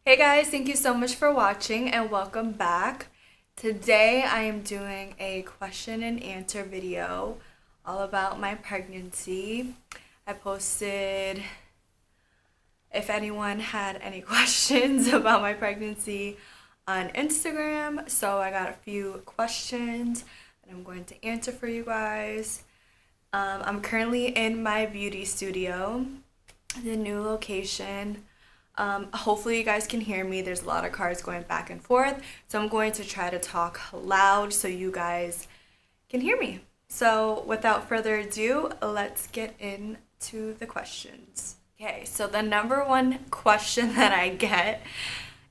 Hey guys, thank you so much for watching and welcome back. Today I am doing a question and answer video all about my pregnancy. I posted if anyone had any questions about my pregnancy on Instagram, so I got a few questions that I'm going to answer for you guys. I'm currently in my beauty studio, the new location. Hopefully you guys can hear me. There's a lot of cars going back and forth. So I'm going to try to talk loud so you guys can hear me. So without further ado, let's get into the questions. Okay, so the number one question that I get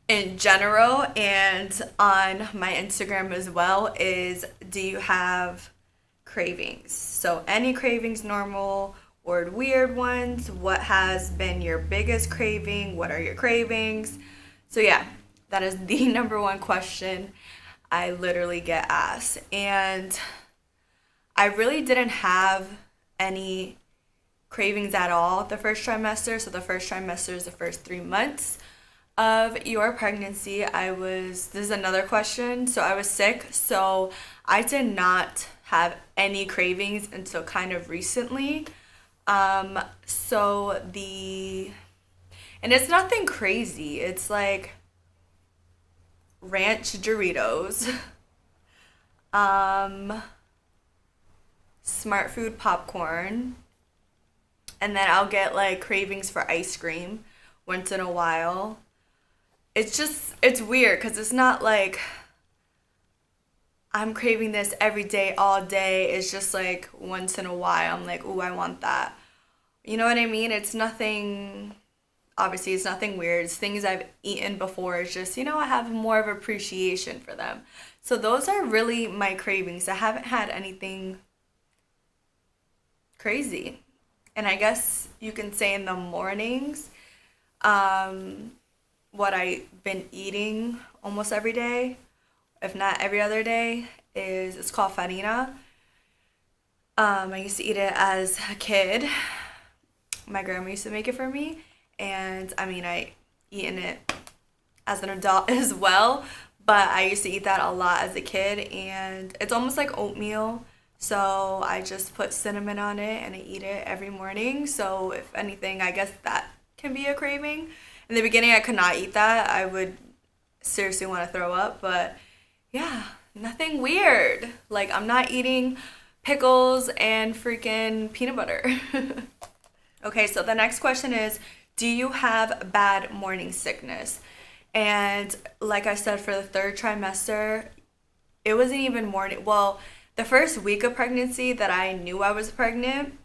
in general and on my Instagram as well is, do you have cravings? So any cravings, normal or weird ones? What has been your biggest craving? What are your cravings? So yeah, that is the number one question I literally get asked. And I really didn't have any cravings at all the first trimester. So the first trimester is the first 3 months of your pregnancy. This is another question. So I was sick. So I did not have any cravings until kind of recently. And it's nothing crazy. It's like ranch Doritos, um, smart food popcorn, and then I'll get like cravings for ice cream once in a while. It's weird because it's not like I'm craving this every day, all day. It's just like once in a while, I'm like, ooh, I want that. You know what I mean? Obviously, it's nothing weird. It's things I've eaten before. It's just, I have more of appreciation for them. So those are really my cravings. I haven't had anything crazy. And I guess you can say in the mornings, what I've been eating almost every day, if not every other day, it's called farina. I used to eat it as a kid. My grandma used to make it for me, and I eaten it as an adult as well, but I used to eat that a lot as a kid, and it's almost like oatmeal. So I just put cinnamon on it and I eat it every morning. So if anything, I guess that can be a craving. In the beginning, I could not eat that. I would seriously want to throw up, but yeah, nothing weird. Like, I'm not eating pickles and freaking peanut butter. Okay, so the next question is, do you have bad morning sickness? And like I said, for the third trimester, it wasn't even morning. Well, the first week of pregnancy that I knew I was pregnant,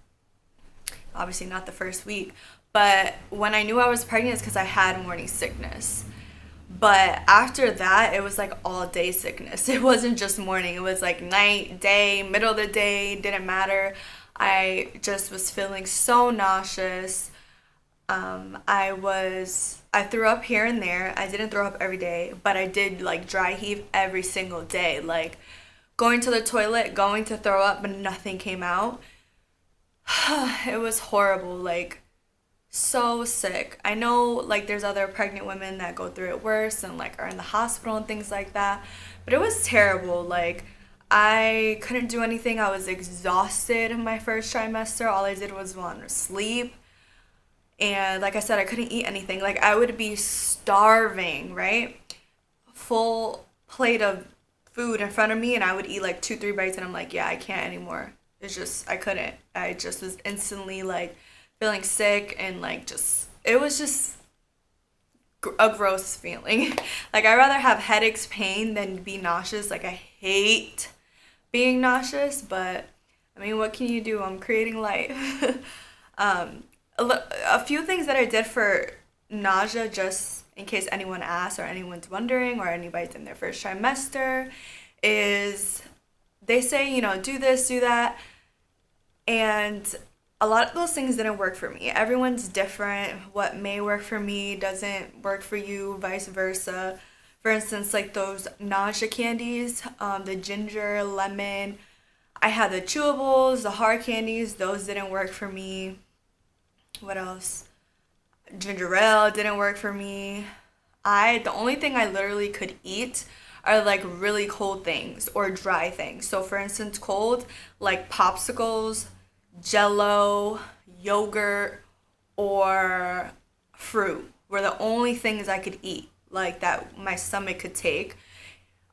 obviously not the first week, but when I knew I was pregnant, it's because I had morning sickness. But after that, it was like all day sickness. It wasn't just morning. It was like night, day, middle of the day, didn't matter. I just was feeling so nauseous. I threw up here and there. I didn't throw up every day, but I did like dry heave every single day. Like going to the toilet, going to throw up, but nothing came out. It was horrible. Like, so sick. I know like there's other pregnant women that go through it worse and like are in the hospital and things like that, but it was terrible. Like, I couldn't do anything. I was exhausted in my first trimester. All I did was want to sleep. And like I said, I couldn't eat anything. Like, I would be starving, right? Full plate of food in front of me, and I would eat like two, three bites, and I'm like, yeah, I can't anymore. I couldn't. I just was instantly like feeling sick and like it was just a gross feeling. Like, I'd rather have headaches, pain than be nauseous. Like, I hate being nauseous, but what can you do? I'm creating life. A few things that I did for nausea, just in case anyone asks or anyone's wondering or anybody's in their first trimester, is they say, do this, do that. And a lot of those things didn't work for me. Everyone's different. What may work for me doesn't work for you, vice versa. For instance, like those nausea candies, the ginger, lemon. I had the chewables, the hard candies. Those didn't work for me. What else? Ginger ale didn't work for me. The only thing I literally could eat are like really cold things or dry things. So for instance, cold, like popsicles, jello, yogurt, or fruit were the only things I could eat, like that my stomach could take.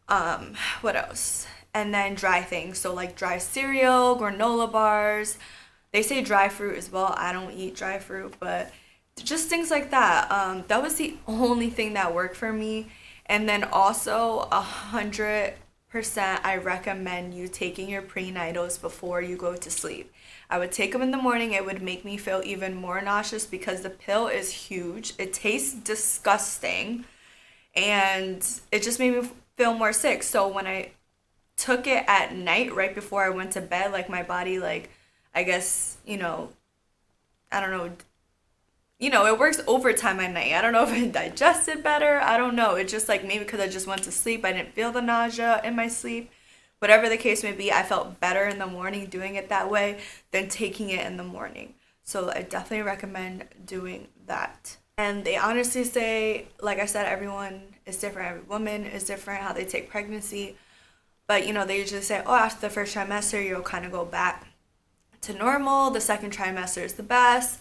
What else? And then dry things, so like dry cereal, granola bars. They say dry fruit as well. I don't eat dry fruit, but just things like that. That was the only thing that worked for me. And then also 100%, I recommend you taking your prenatals before you go to sleep. I would take them in the morning. It would make me feel even more nauseous because the pill is huge. It tastes disgusting, and it just made me feel more sick. So when I took it at night right before I went to bed, like my body, like, I guess, I don't know, it works overtime at night. I don't know if it digested better. I don't know. It just like maybe because I just went to sleep, I didn't feel the nausea in my sleep. Whatever the case may be, I felt better in the morning doing it that way than taking it in the morning. So I definitely recommend doing that. And they honestly say, like I said, everyone is different. Every woman is different, how they take pregnancy. But, they usually say, oh, after the first trimester, you'll kind of go back to normal. The second trimester is the best,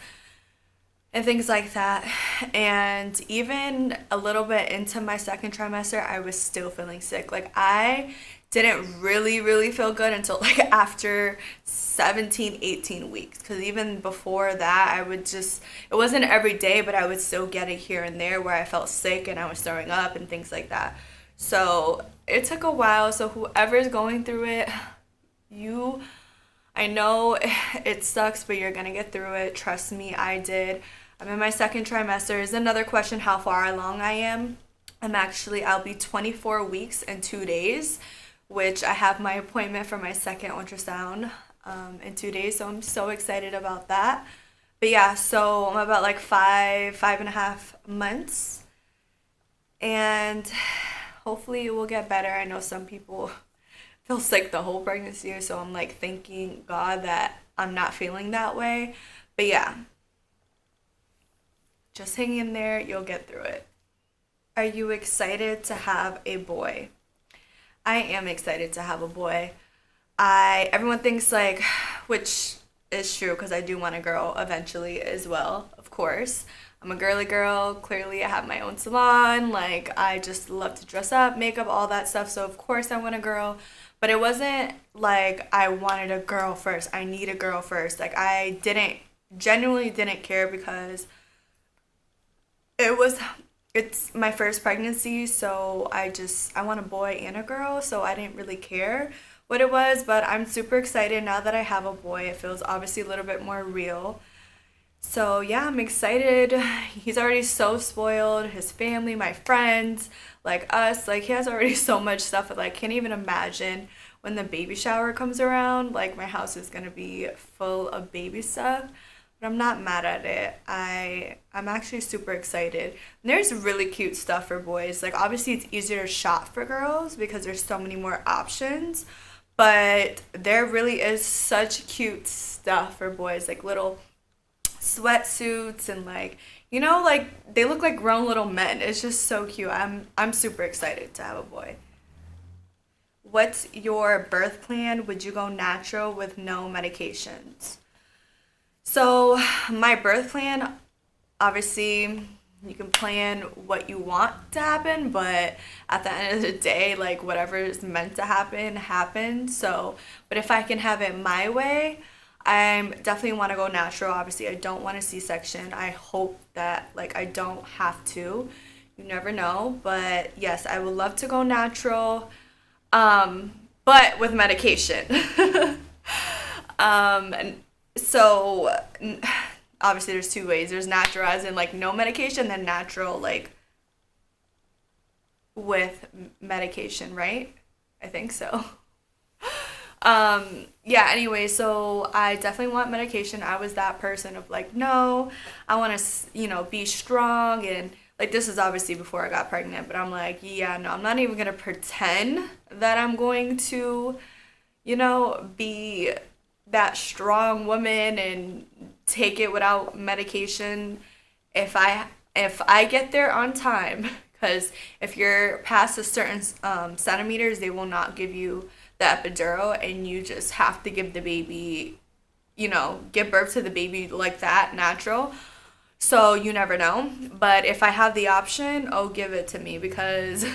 and things like that. And even a little bit into my second trimester, I was still feeling sick. Like, I didn't really feel good until like after 17, 18 weeks. Because even before that, it wasn't every day, but I would still get it here and there where I felt sick and I was throwing up and things like that. So it took a while. So whoever's going through it, I know it sucks, but you're gonna get through it. Trust me, I did. I'm in my second trimester. Is another question how far along I am. I'll be 24 weeks and 2 days, which I have my appointment for my second ultrasound in 2 days. So I'm so excited about that. But yeah, so I'm about like 5.5 months. And hopefully it will get better. I know some people feel sick the whole pregnancy, so I'm like thanking God that I'm not feeling that way. But yeah, just hang in there, you'll get through it. Are you excited to have a boy? I am excited to have a boy. Everyone thinks like, which is true because I do want a girl eventually as well, of course. I'm a girly girl. Clearly, I have my own salon. Like, I just love to dress up, makeup, all that stuff. So, of course, I want a girl. But it wasn't like I wanted a girl first. I need a girl first. Like, I genuinely didn't care because it's my first pregnancy. So, I want a boy and a girl. So, I didn't really care what it was. But I'm super excited now that I have a boy. It feels obviously a little bit more real. So yeah, I'm excited. He's already so spoiled. His family, my friends, like us, like he has already so much stuff. Like, can't even imagine when the baby shower comes around. Like, my house is gonna be full of baby stuff. But I'm not mad at it. I'm actually super excited. And there's really cute stuff for boys. Like, obviously it's easier to shop for girls because there's so many more options. But there really is such cute stuff for boys, like little sweatsuits and like like they look like grown little men. It's just so cute. I'm super excited to have a boy. What's your birth plan? Would you go natural with no medications? So my birth plan, obviously you can plan what you want to happen, but at the end of the day, like whatever is meant to happen happens. So but if I can have it my way, I definitely want to go natural. Obviously, I don't want a C-section. I hope that like I don't have to. You never know. But yes, I would love to go natural, but with medication. And so obviously there's two ways. There's natural as in like no medication, then natural like with medication, right? I think so. Yeah, anyway, so I definitely want medication. I was that person of like, no, I want to, be strong. And like, this is obviously before I got pregnant, but I'm like, yeah, no, I'm not even going to pretend that I'm going to, be that strong woman and take it without medication if I get there on time, Because if you're past a certain centimeters, they will not give you the epidural, and you just have to give the baby, give birth to the baby like that, natural. So you never know. But if I have the option, oh, give it to me, because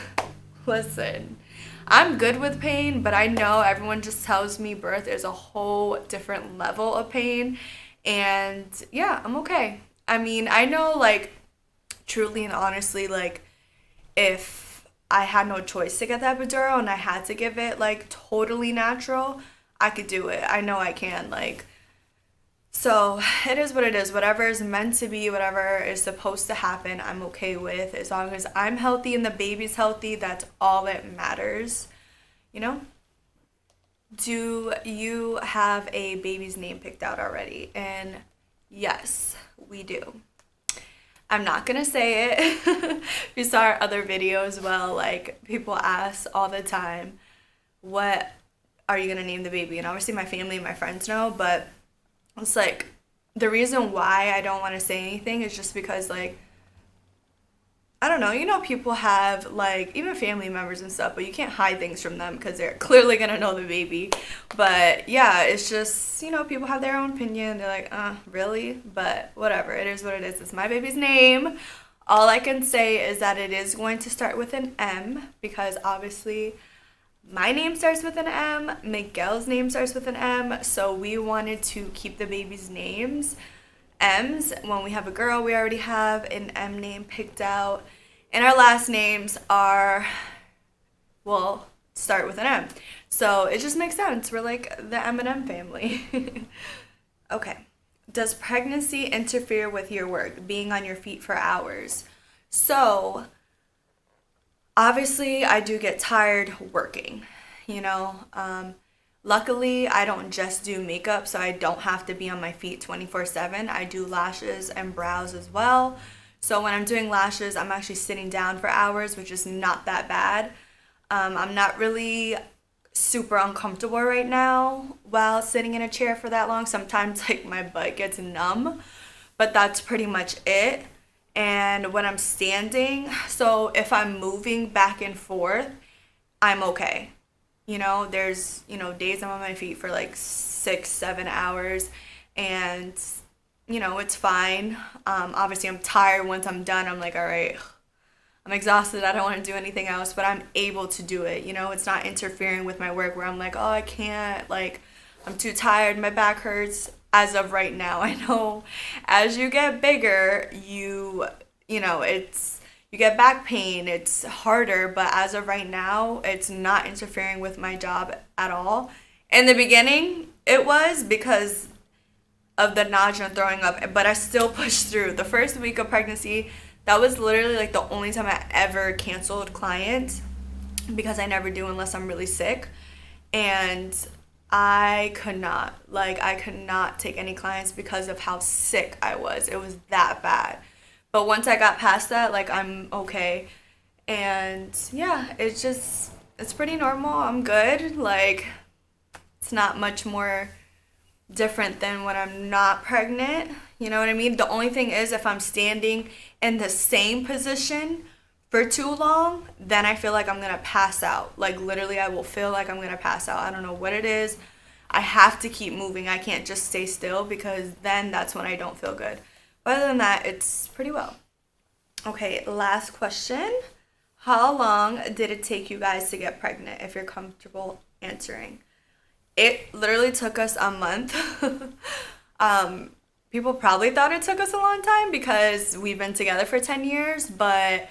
listen, I'm good with pain, but I know everyone just tells me birth is a whole different level of pain. And yeah, I'm okay. I mean, I know, like, truly and honestly, like, if I had no choice to get the epidural and I had to give it, like, totally natural, I could do it. I know I can, like, so it is what it is. Whatever is meant to be, whatever is supposed to happen, I'm okay with. As long as I'm healthy and the baby's healthy, that's all that matters, you know? Do you have a baby's name picked out already? And yes, we do. I'm not gonna say it. If you saw our other videos, well, like, people ask all the time, what are you gonna name the baby? And obviously my family and my friends know, but it's like, the reason why I don't want to say anything is just because, like, I don't know, people have, like, even family members and stuff, but you can't hide things from them because they're clearly gonna know the baby. But yeah, it's just, people have their own opinion. They're like, really? But whatever, it is what it is. It's my baby's name. All I can say is that it is going to start with an M, because obviously my name starts with an M, Miguel's name starts with an M, so we wanted to keep the baby's names M's. When we have a girl, we already have an M name picked out, and our last names start with an M. So it just makes sense. We're like the M&M family. Okay. Does pregnancy interfere with your work, being on your feet for hours? So obviously, I do get tired working, Luckily, I don't just do makeup, so I don't have to be on my feet 24/7. I do lashes and brows as well. So when I'm doing lashes, I'm actually sitting down for hours, which is not that bad. I'm not really super uncomfortable right now while sitting in a chair for that long. Sometimes, like, my butt gets numb, but that's pretty much it. And when I'm standing, so if I'm moving back and forth, I'm okay. There's, days I'm on my feet for like 6-7 hours, and, it's fine. Obviously I'm tired. Once I'm done, I'm like, all right, I'm exhausted. I don't want to do anything else, but I'm able to do it. It's not interfering with my work where I'm like, oh, I can't, like, I'm too tired. My back hurts. As of right now, I know as you get bigger, you get back pain, it's harder, but as of right now, it's not interfering with my job at all. In the beginning, it was because of the nausea and throwing up, but I still pushed through. The first week of pregnancy, that was literally like the only time I ever canceled clients, because I never do unless I'm really sick. And I could not take any clients because of how sick I was. It was that bad. But once I got past that, like, I'm okay. And yeah, it's pretty normal. I'm good. Like, it's not much more different than when I'm not pregnant. You know what I mean? The only thing is, if I'm standing in the same position for too long, then I feel like I'm gonna pass out. Like, literally, I will feel like I'm gonna pass out. I don't know what it is. I have to keep moving. I can't just stay still, because then that's when I don't feel good. But other than that, it's pretty well. Okay, last question. How long did it take you guys to get pregnant, if you're comfortable answering? It literally took us a month. People probably thought it took us a long time because we've been together for 10 years, but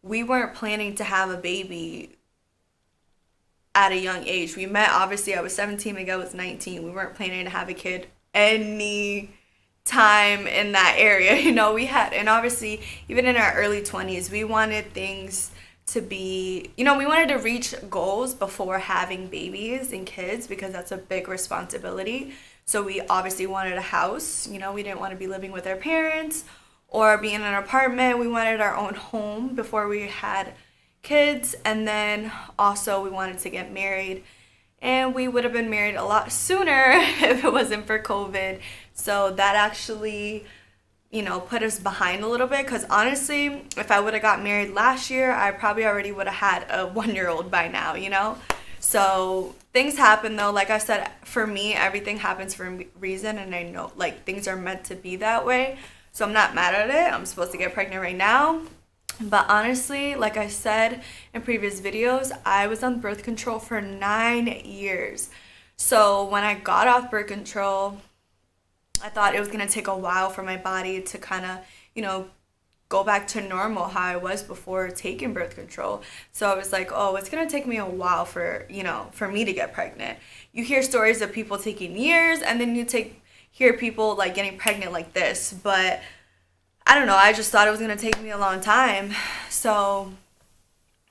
we weren't planning to have a baby at a young age. We met, obviously, I was 17, Miguel was 19. We weren't planning to have a kid any time in that area. And obviously, even in our early 20s, we wanted things to be, we wanted to reach goals before having babies and kids, because that's a big responsibility. So we obviously wanted a house. We didn't want to be living with our parents or be in an apartment. We wanted our own home before we had kids. And then also we wanted to get married, and we would have been married a lot sooner if it wasn't for COVID. So that actually you know, put us behind a little bit, because honestly, if I would have got married last year, I probably already would have had a 1-year-old by now, you know? So things happen though. Like I said, for me, everything happens for a reason, and I know like things are meant to be that way. So I'm not mad at it. I'm supposed to get pregnant right now. But honestly, like I said in previous videos, I was on birth control for 9 years. So when I got off birth control, I thought it was going to take a while for my body to kind of, you know, go back to normal how I was before taking birth control. So I was like, oh, it's going to take me a while for, you know, for me to get pregnant. You hear stories of people taking years, and then hear people like getting pregnant like this. But I don't know, I just thought it was going to take me a long time. So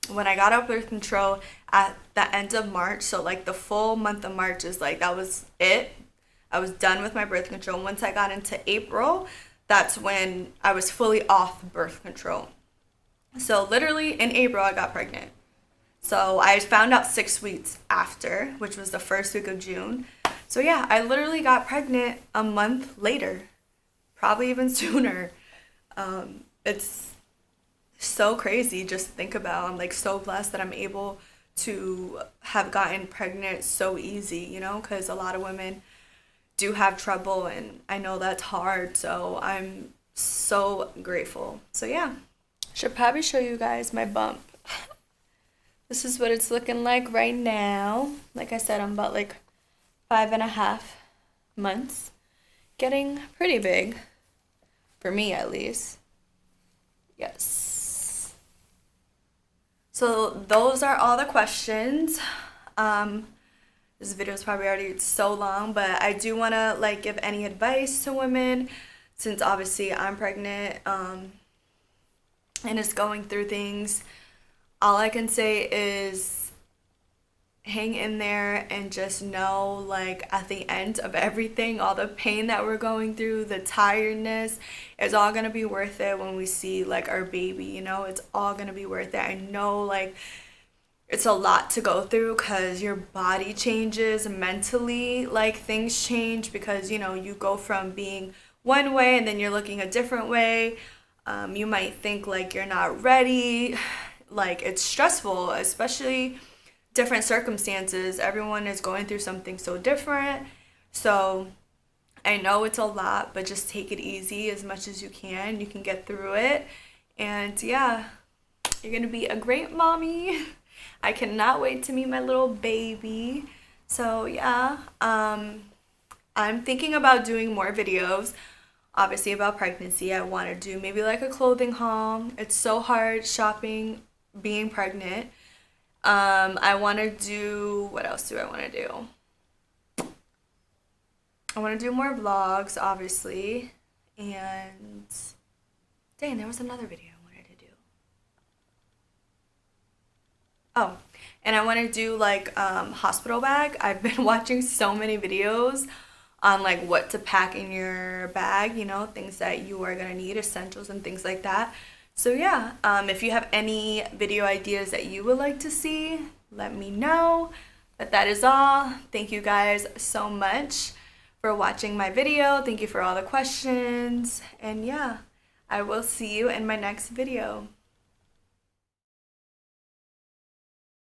when I got off birth control at the end of March, so like the full month of March is like, that was it. I was done with my birth control. Once I got into April, that's when I was fully off birth control. So literally in April, I got pregnant. So I found out 6 weeks after, which was the first week of June. So yeah, I literally got pregnant a month later, probably even sooner. It's so crazy just think about. I'm like so blessed that I'm able to have gotten pregnant so easy, you know, because a lot of women do have trouble, and I know that's hard. So I'm so grateful. So yeah, should probably show you guys my bump. This is what it's looking like right now. Like I said, I'm about like 5.5 months, getting pretty big, for me at least. Yes. So those are all the questions. This video is probably already so long, but I do want to like give any advice to women, since obviously I'm pregnant and it's going through things. All I can say is hang in there and just know, like, at the end of everything, all the pain that we're going through, the tiredness, it's all gonna be worth it when we see like our baby, you know. It's all gonna be worth it. I know like it's a lot to go through, because your body changes mentally, like things change, because you know you go from being one way and then you're looking a different way. You might think like you're not ready. Like it's stressful, especially different circumstances. Everyone is going through something so different. So I know it's a lot, but just take it easy as much as you can. You can get through it. And yeah, you're gonna be a great mommy. I cannot wait to meet my little baby. So yeah, I'm thinking about doing more videos, obviously about pregnancy. I want to do maybe like a clothing haul. It's so hard shopping being pregnant. I want to do, what else do I want to do? I want to do more vlogs, obviously. And dang, there was another video I wanted to do. Oh, and I want to do like hospital bag. I've been watching so many videos on like what to pack in your bag, you know, things that you are gonna need, essentials and things like that. So yeah, if you have any video ideas that you would like to see, let me know. But that is all. Thank you guys so much for watching my video. Thank you for all the questions. And yeah, I will see you in my next video.